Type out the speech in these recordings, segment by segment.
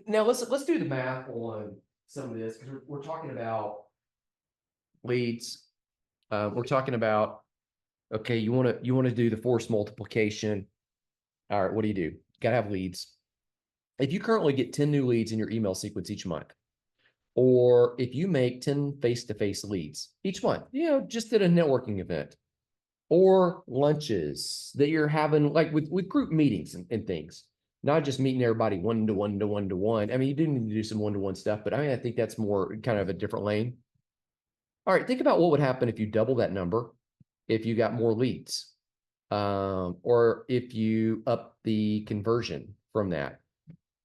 Now let's do the math on some of this because we're talking about leads. We're talking about okay, you want to do the force multiplication. All right, what do? You got to have leads. If you currently get 10 new leads in your email sequence each month, or if you make 10 face-to-face leads each month, just at a networking event or lunches that you're having like with group meetings and things, not just meeting everybody one to one to one to one. I mean, you do need to do some one-to-one stuff, but I mean, I think that's more kind of a different lane. All right, think about what would happen if you double that number, if you got more leads, or if you up the conversion from that.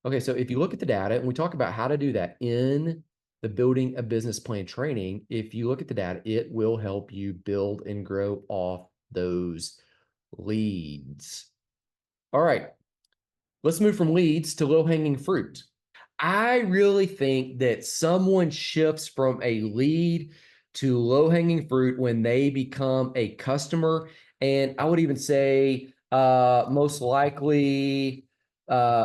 Okay, so if you look at the data and we talk about how to do that in the building a business plan training, if you look at the data, it will help you build and grow off those leads. All right, let's move from leads to low-hanging fruit. I really think that someone shifts from a lead to low-hanging fruit when they become a customer. And I would even say most likely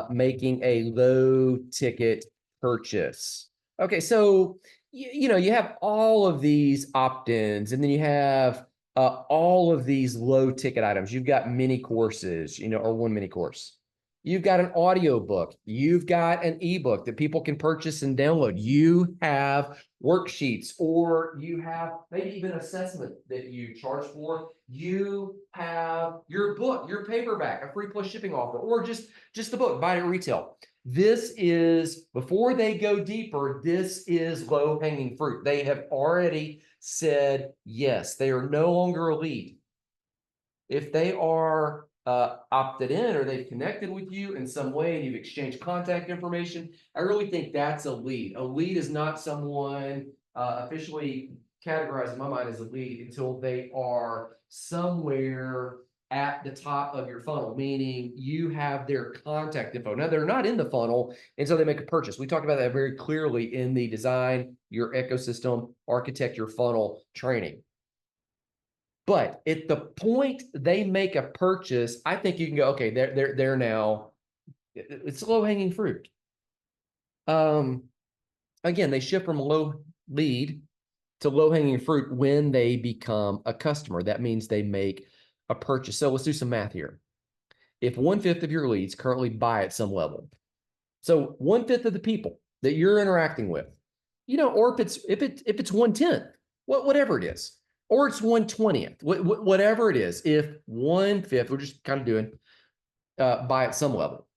making a low ticket purchase. Okay, so you have all of these opt-ins, and then you have all of these low ticket items. You've got mini courses, or one mini course. You've got an audio book. You've got an ebook that people can purchase and download. You have worksheets, or you have maybe even assessment that you charge for. You have your book, your paperback, a free plus shipping offer, or just the book, buy it at retail. This is, before they go deeper, this is low hanging fruit. They have already said yes. They are no longer a lead. If they are opted in or they've connected with you in some way and you've exchanged contact information, I really think that's a lead. A lead is not someone officially categorized in my mind as a lead until they are somewhere at the top of your funnel, meaning you have their contact info. Now, they're not in the funnel until they make a purchase. We talked about that very clearly in the design your ecosystem, architect your funnel training. But at the point they make a purchase, I think you can go, okay, they're now, it's low hanging fruit. Um, Again, they shift from low lead to low hanging fruit when they become a customer. That means they make a purchase. So let's do some math here. If 1/5 of your leads currently buy at some level, so 1/5 of the people that you're interacting with, or if it's 1/10, whatever it is, or it's 1/20th, whatever it is, if 1/5, we're just kind of doing buy at some level,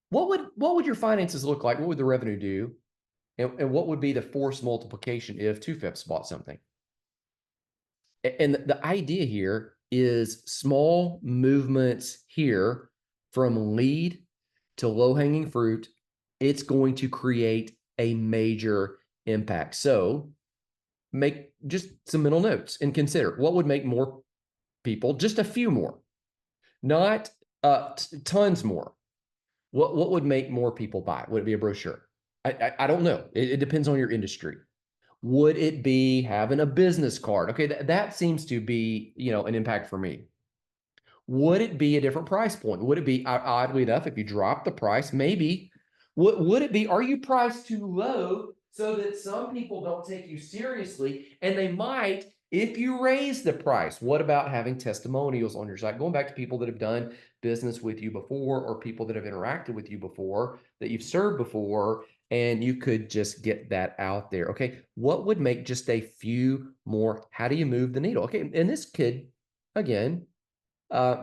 what would your finances look like? What would the revenue do? And what would be the force multiplication if 2/5 bought something? And the idea here is small movements here from lead to low hanging fruit. It's going to create a major impact. So make just some mental notes and consider what would make more people, just a few more, not tons more. What would make more people buy? Would it be a brochure? I don't know. It depends on your industry. Would it be having a business card? Okay, that seems to be, an impact for me. Would it be a different price point? Would it be, oddly enough, if you drop the price, maybe, would it be, are you priced too low so that some people don't take you seriously and they might if you raise the price? What about having testimonials on your site? Going back to people that have done business with you before or people that have interacted with you before, that you've served before, and you could just get that out there. Okay, what would make just a few more? How do you move the needle? Okay, and this could, again,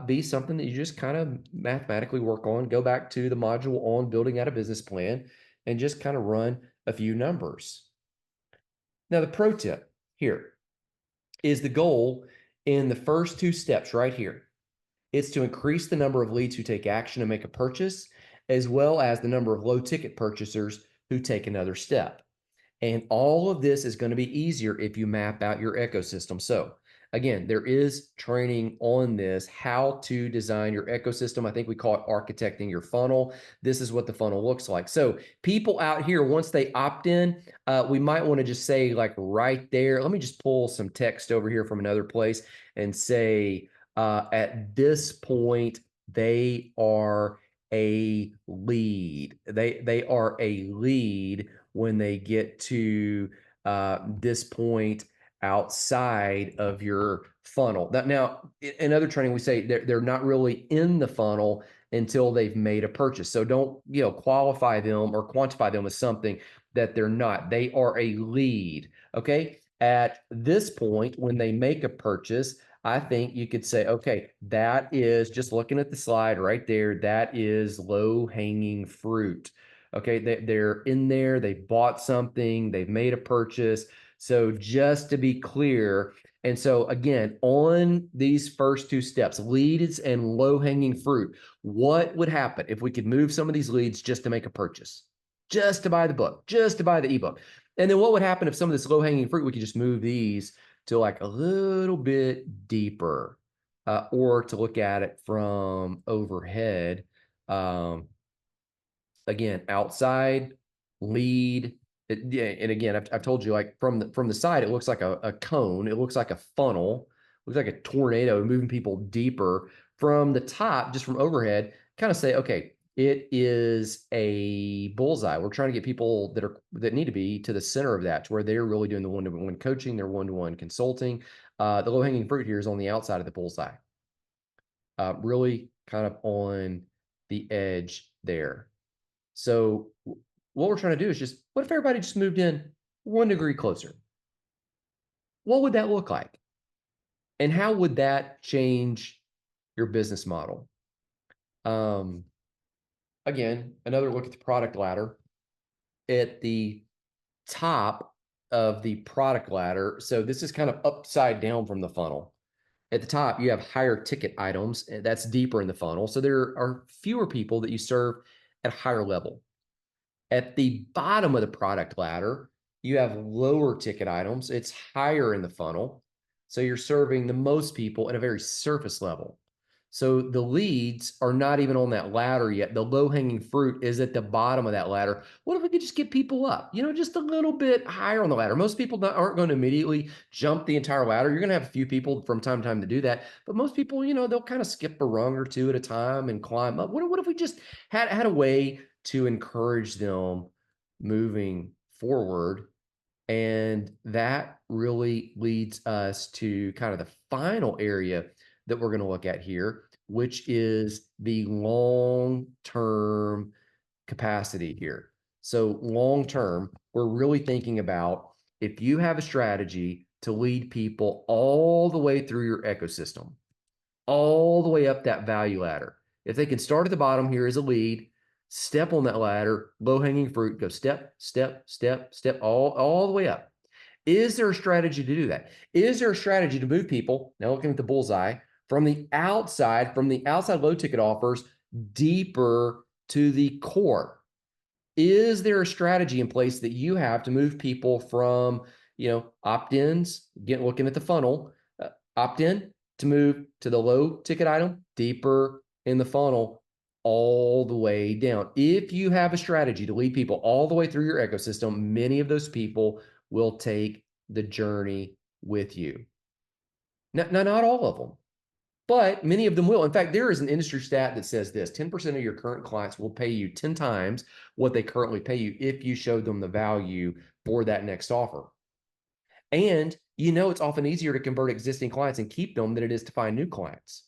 be something that you just kind of mathematically work on. Go back to the module on building out a business plan and just kind of run a few numbers. Now, the pro tip here is the goal in the first two steps right here. It's to increase the number of leads who take action and make a purchase, as well as the number of low ticket purchasers who take another step. And all of this is going to be easier if you map out your ecosystem. So again, there is training on this, how to design your ecosystem. I think we call it architecting your funnel. This is what the funnel looks like. So people out here, once they opt in, we might want to just say like right there, let me just pull some text over here from another place and say, at this point, they are a lead. They are a lead when they get to this point outside of your funnel. Now, in other training, we say they're not really in the funnel until they've made a purchase. So don't, qualify them or quantify them as something that they're not. They are a lead. Okay. At this point, when they make a purchase, I think you could say, okay, that is just looking at the slide right there. That is low hanging fruit. Okay. They're in there. They bought something. They've made a purchase. So just to be clear, and so again, on these first two steps, leads and low hanging fruit, what would happen if we could move some of these leads just to make a purchase, just to buy the book, just to buy the ebook? And then what would happen if some of this low hanging fruit, we could just move these to like a little bit deeper, or to look at it from overhead. Um, Again, outside, lead. Yeah, and again, I've told you, like from the side, it looks like a cone. It looks like a funnel. It looks like a tornado moving people deeper. From the top, just from overhead, kind of say, okay, it is a bullseye. We're trying to get people that need to be to the center of that, to where they're really doing the one-to-one coaching, their one-to-one consulting. The low-hanging fruit here is on the outside of the bullseye, really kind of on the edge there. So what we're trying to do is just, what if everybody just moved in 1 degree closer? What would that look like? And how would that change your business model? Um, Again, another look at the product ladder. At the top of the product ladder, so this is kind of upside down from the funnel. At the top, you have higher ticket items, and that's deeper in the funnel. So there are fewer people that you serve at a higher level. At the bottom of the product ladder, you have lower ticket items. It's higher in the funnel. So you're serving the most people at a very surface level. So the leads are not even on that ladder yet. The low hanging fruit is at the bottom of that ladder. What if we could just get people up, just a little bit higher on the ladder? Most people aren't going to immediately jump the entire ladder. You're going to have a few people from time to time to do that. But most people, they'll kind of skip a rung or two at a time and climb up. What if we just had a way to encourage them moving forward? And that really leads us to kind of the final area that we're going to look at here, which is the long-term capacity here. So long-term, we're really thinking about, if you have a strategy to lead people all the way through your ecosystem, all the way up that value ladder. If they can start at the bottom here as a lead, step on that ladder, low hanging fruit, go step, step, step, step, all the way up. Is there a strategy to do that? Is there a strategy to move people, now looking at the bullseye, from the outside low ticket offers, deeper to the core? Is there a strategy in place that you have to move people from, opt-ins, looking at the funnel, opt-in, to move to the low ticket item, deeper in the funnel, all the way down? If you have a strategy to lead people all the way through your ecosystem, many of those people will take the journey with you. Now, not all of them, but many of them will. In fact, there is an industry stat that says this: 10% of your current clients will pay you 10 times what they currently pay you if you show them the value for that next offer. And it's often easier to convert existing clients and keep them than it is to find new clients.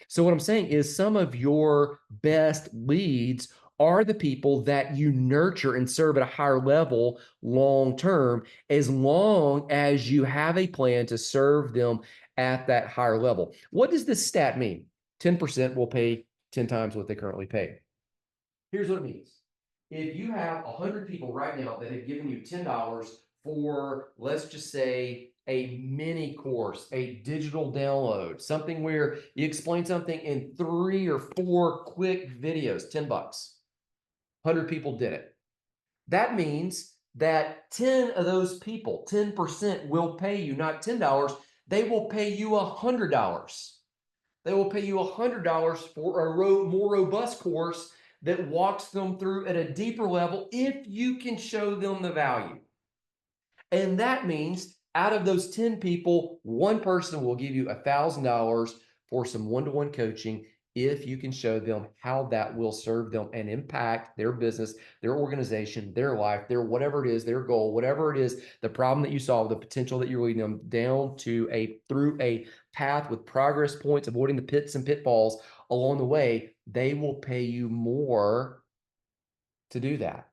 So what I'm saying is, some of your best leads are the people that you nurture and serve at a higher level long term, as long as you have a plan to serve them at that higher level. What does this stat mean? 10% will pay 10 times what they currently pay. Here's what it means. If you have 100 people right now that have given you $10 for, let's just say, a mini course, a digital download, something where you explain something in 3 or 4 quick videos, $10. 100 people did it. That means that 10 of those people, 10%, will pay you not $10, they will pay you $100. They will pay you $100 for a more robust course that walks them through at a deeper level, if you can show them the value. And that means, out of those 10 people, one person will give you $1,000 for some one-to-one coaching if you can show them how that will serve them and impact their business, their organization, their life, their whatever it is, their goal, whatever it is, the problem that you solve, the potential that you're leading them down to through a path with progress points, avoiding the pits and pitfalls along the way, they will pay you more to do that.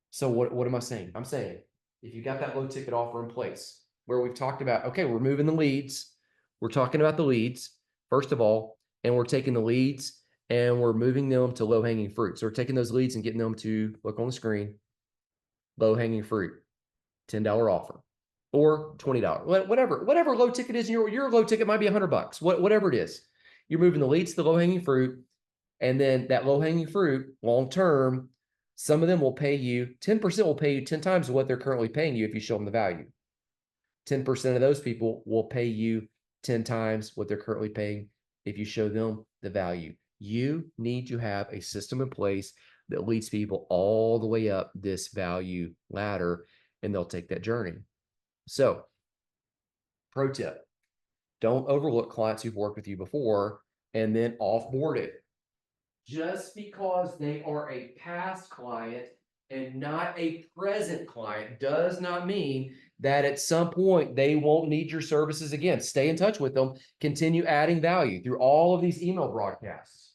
So what am I saying? I'm saying if you got that low ticket offer in place where we've talked about, okay, we're moving the leads. We're talking about the leads, first of all, and we're taking the leads and we're moving them to low hanging fruit. So we're taking those leads and getting them to look on the screen, low hanging fruit, $10 offer or $20, whatever low ticket is. Your low ticket might be $100, whatever it is. You're moving the leads to the low hanging fruit. And then that low hanging fruit, long term, some of them will pay you, 10% will pay you 10 times what they're currently paying you if you show them the value. 10% of those people will pay you 10 times what they're currently paying if you show them the value. You need to have a system in place that leads people all the way up this value ladder, and they'll take that journey. So, pro tip, don't overlook clients who've worked with you before and then offboard it. Just because they are a past client and not a present client does not mean that at some point they won't need your services again. Stay in touch with them. Continue adding value through all of these email broadcasts,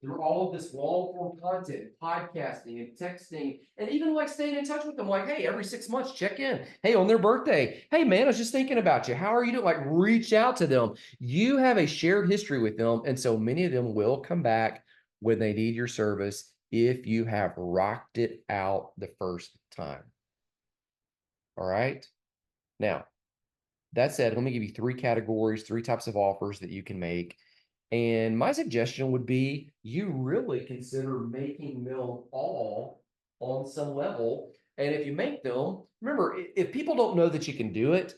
through all of this long form content, podcasting and texting, and even like staying in touch with them. Like, hey, every 6 months, check in. Hey, on their birthday. Hey, man, I was just thinking about you. How are you doing? Like, reach out to them. You have a shared history with them. And so many of them will come back when they need your service if you have rocked it out the first time. All right. Now, that said, let me give you 3 categories, 3 types of offers that you can make. And my suggestion would be you really consider making them all on some level. And if you make them, remember, if people don't know that you can do it,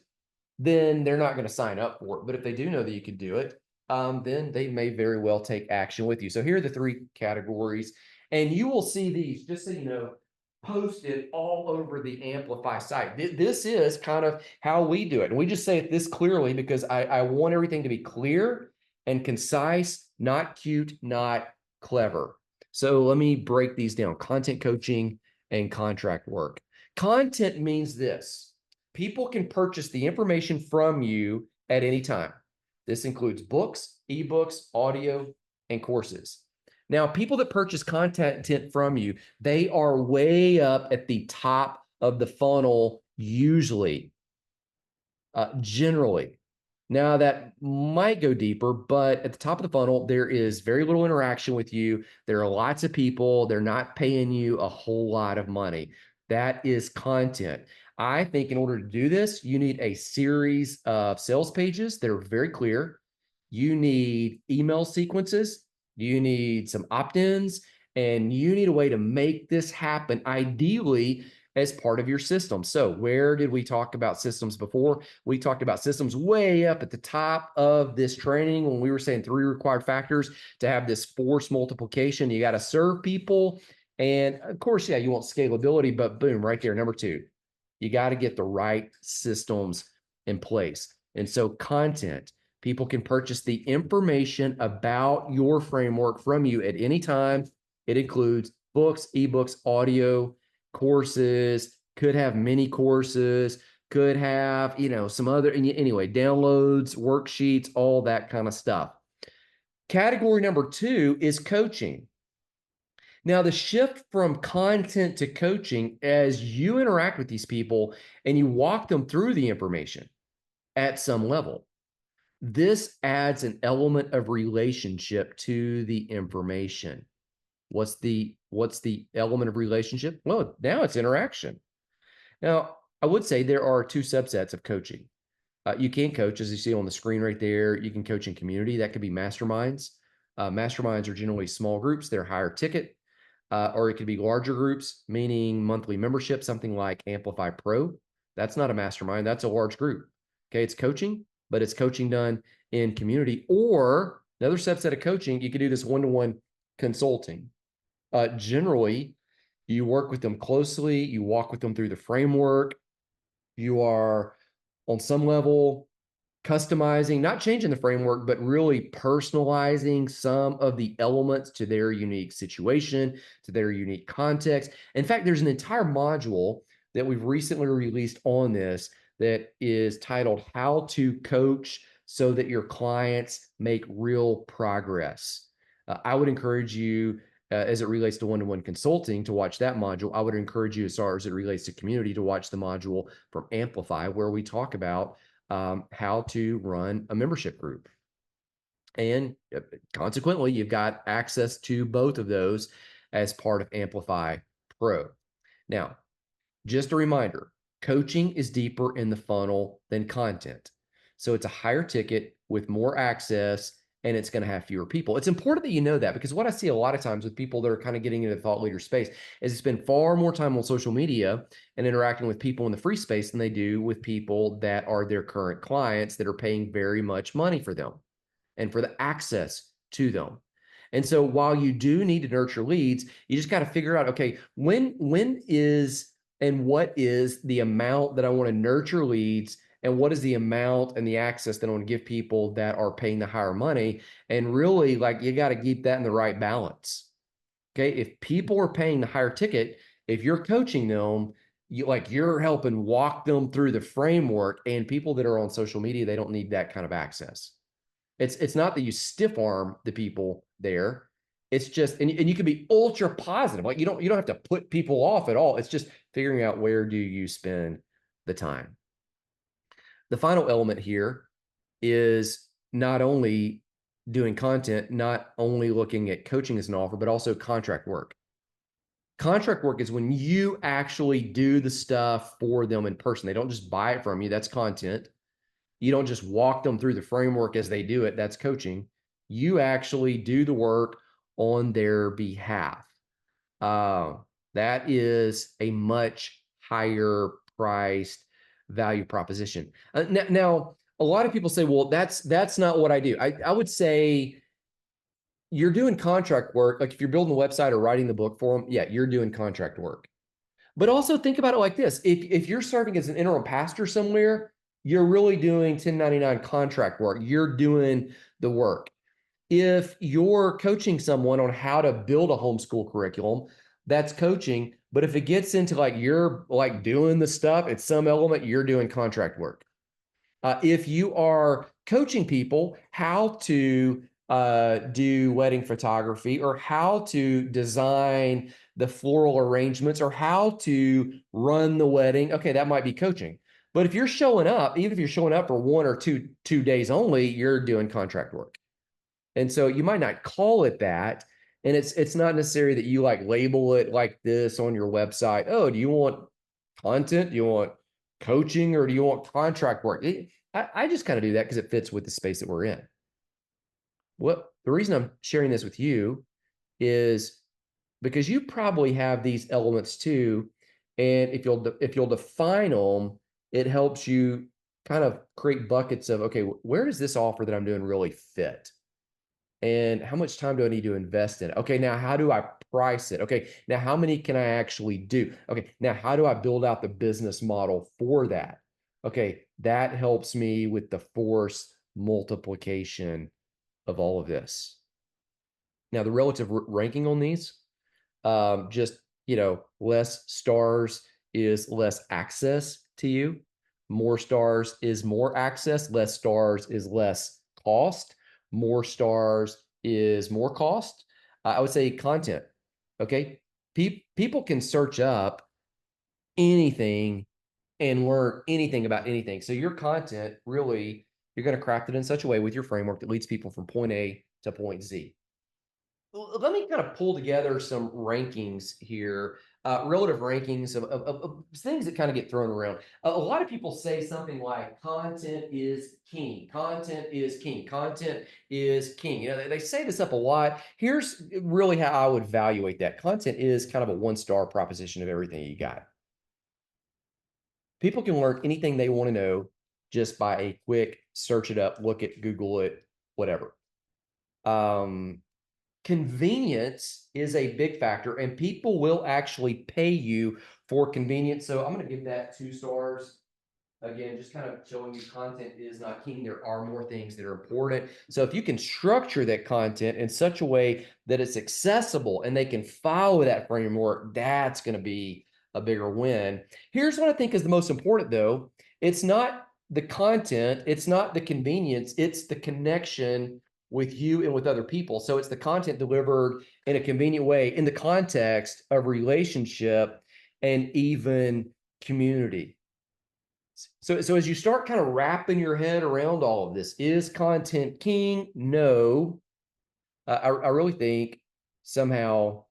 then they're not going to sign up for it. But if they do know that you can do it, then they may very well take action with you. So here are the 3 categories, and you will see these, just so you know, posted all over the Amplify site. This is kind of how we do it. And we just say it this clearly because I want everything to be clear and concise, not cute, not clever. So let me break these down. Content coaching and contract work. Content means this. People can purchase the information from you at any time. This includes books, ebooks, audio, and courses. Now, people that purchase content from you, they are way up at the top of the funnel, usually, generally. Now, that might go deeper, but at the top of the funnel, there is very little interaction with you. There are lots of people. They're not paying you a whole lot of money. That is content. I think in order to do this, you need a series of sales pages that are very clear. You need email sequences. You need some opt-ins, and you need a way to make this happen, ideally as part of your system. So where did we talk about systems before? We talked about systems way up at the top of this training when we were saying 3 required factors to have this force multiplication. You got to serve people. And of course, yeah, you want scalability, but boom, right there, number 2. You got to get the right systems in place. And so content, people can purchase the information about your framework from you at any time. It includes books, ebooks, audio, courses, could have mini courses, could have, some other, anyway, downloads, worksheets, all that kind of stuff. Category number 2 is coaching. Now, the shift from content to coaching, as you interact with these people and you walk them through the information at some level, this adds an element of relationship to the information. What's the element of relationship? Well, now it's interaction. Now, I would say there are 2 subsets of coaching. You can coach, as you see on the screen right there. You can coach in community. That could be masterminds. Masterminds are generally small groups. They're higher ticket. Or it could be larger groups, meaning monthly membership, something like Amplify Pro. That's not a mastermind. That's a large group. Okay, it's coaching, but it's coaching done in community. Or another subset of coaching, you could do this one-to-one consulting. Generally, you work with them closely. You walk with them through the framework. You are, on some level, customizing, not changing the framework, but really personalizing some of the elements to their unique situation, to their unique context. In fact, there's an entire module that we've recently released on this that is titled How to Coach So That Your Clients Make Real Progress. I would encourage you, as it relates to one-to-one consulting, to watch that module. I would encourage you, as far as it relates to community, to watch the module from Amplify, where we talk about how to run a membership group. And consequently, you've got access to both of those as part of Amplify Pro. Now, just a reminder, coaching is deeper in the funnel than content. So it's a higher ticket with more access, and it's going to have fewer people. It's important that you know that, because what I see a lot of times with people that are kind of getting into the thought leader space is they spend far more time on social media and interacting with people in the free space than they do with people that are their current clients that are paying very much money for them and for the access to them. And so while you do need to nurture leads, you just got to figure out, okay, when is and what is the amount that I want to nurture leads, and what is the amount and the access that I want to give people that are paying the higher money. And really, like, you got to keep that in the right balance. Okay. If people are paying the higher ticket, if you're coaching them, you're helping walk them through the framework, and people that are on social media, they don't need that kind of access. It's not that you stiff arm the people there. It's just, and you can be ultra positive. Like, you don't have to put people off at all. It's just figuring out, where do you spend the time. The final element here is not only doing content, not only looking at coaching as an offer, but also contract work. Contract work is when you actually do the stuff for them in person. They don't just buy it from you. That's content. You don't just walk them through the framework as they do it. That's coaching. You actually do the work on their behalf. Uh, that is a much higher priced value proposition. Now, a lot of people say, well, that's not what I do. I would say you're doing contract work. Like, if you're building the website or writing the book for them, yeah, you're doing contract work. But also think about it like this. If you're serving as an interim pastor somewhere, you're really doing 1099 contract work. You're doing the work. If you're coaching someone on how to build a homeschool curriculum, that's coaching. But if it gets into, like, you're like doing the stuff, it's some element, you're doing contract work. If you are coaching people how to do wedding photography, or how to design the floral arrangements, or how to run the wedding, okay, that might be coaching. But if you're showing up, even if you're showing up for 1 or 2 days only, you're doing contract work. And so you might not call it that. And it's not necessary that you like label it like this on your website. Oh, do you want content? Do you want coaching, or do you want contract work? I just kind of do that because it fits with the space that we're in. Well, the reason I'm sharing this with you is because you probably have these elements too. And if you'll define them, it helps you kind of create buckets of, okay, where does this offer that I'm doing really fit? And how much time do I need to invest in it? Okay, now how do I price it? Okay, now how many can I actually do? Okay, now how do I build out the business model for that? Okay, that helps me with the force multiplication of all of this. Now, the relative ranking on these, just, less stars is less access to you. More stars is more access. Less stars is less cost. More stars is more cost. I would say content. Okay. People can search up anything and learn anything about anything. So your content, really, you're going to craft it in such a way with your framework that leads people from point A to point Z. Let me kind of pull together some rankings here, relative rankings of things that kind of get thrown around. A lot of people say something like content is king, content is king, content is king. They say this up a lot. Here's really how I would evaluate that. Content is kind of a one-star proposition of everything you got. People can learn anything they want to know just by a quick search it up, look at, Google it, whatever. Convenience is a big factor, and people will actually pay you for convenience. So I'm going to give that 2 stars. Again, just kind of showing you content is not king. There are more things that are important. So if you can structure that content in such a way that it's accessible and they can follow that framework, that's going to be a bigger win. Here's what I think is the most important, though. It's not the content, it's not the convenience, it's the connection with you and with other people. So it's the content delivered in a convenient way in the context of relationship and even community. So as you start kind of wrapping your head around all of this, is content king? No. I really think somehow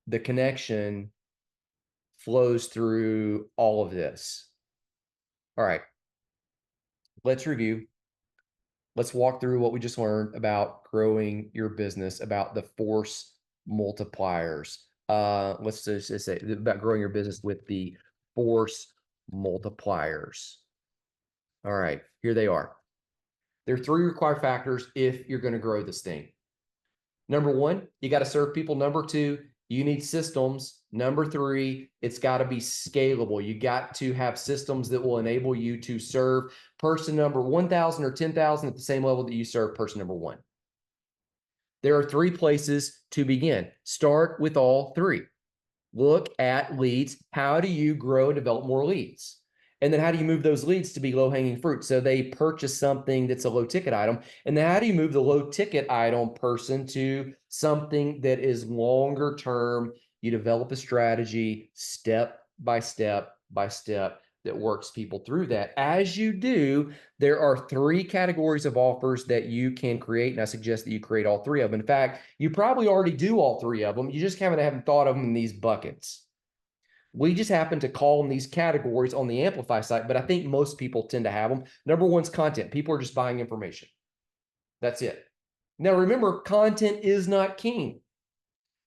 the connection flows through all of this. All right, let's review. Let's walk through what we just learned about growing your business, about the force multipliers. Let's just say about growing your business with the force multipliers. All right, here they are. There are 3 required factors if you're going to grow this thing. Number 1, you got to serve people. Number 2, you need systems. Number 3, it's got to be scalable. You got to have systems that will enable you to serve person number 1,000 or 10,000 at the same level that you serve person number 1. There are 3 places to begin. Start with all 3. Look at leads. How do you grow and develop more leads? And then how do you move those leads to be low-hanging fruit? So they purchase something that's a low-ticket item. And then how do you move the low-ticket item person to something that is longer term? You develop a strategy step by step by step that works people through that. As you do, there are 3 categories of offers that you can create, and I suggest that you create all 3 of them. In fact, you probably already do all 3 of them. You just haven't thought of them in these buckets. We just happen to call them these categories on the Amplify site, but I think most people tend to have them. Number 1's content. People are just buying information. That's it. Now, remember, content is not king.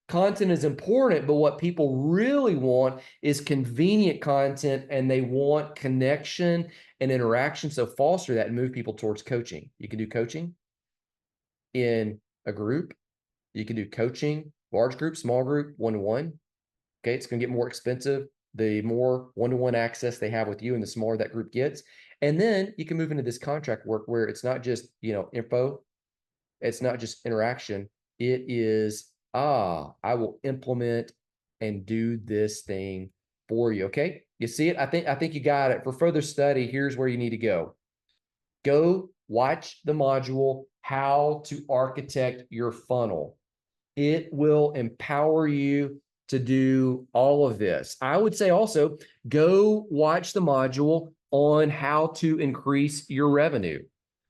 Content is important, but what people really want is convenient content, and they want connection and interaction. So foster that and move people towards coaching. You can do coaching in a group. You can do coaching, large group, small group, one-to-one. Okay, it's going to get more expensive the more one-to-one access they have with you and the smaller that group gets. And then you can move into this contract work where it's not just, info. It's not just interaction. It is, I will implement and do this thing for you. Okay, you see it? I think you got it. For further study, here's where you need to go. Go watch the module, How to Architect Your Funnel. It will empower you to do all of this. I would say also go watch the module on how to increase your revenue.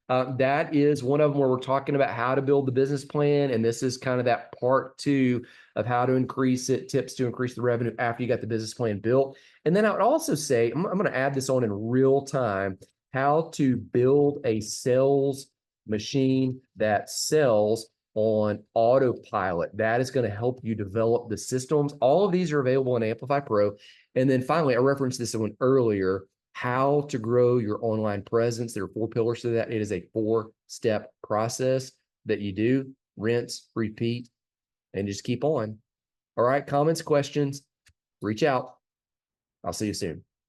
That is one of them where we're talking about how to build the business plan. And this is kind of that part 2 of how to increase it, tips to increase the revenue after you got the business plan built. And then I would also say, I'm going to add this on in real time, how to build a sales machine that sells on autopilot. That is going to help you develop the systems. All of these are available in Amplify Pro. And then finally, I referenced this one earlier, how to grow your online presence. There are 4 pillars to that. It is a 4-step process that you do, rinse, repeat, and just keep on. All right, comments, questions, reach out. I'll see you soon.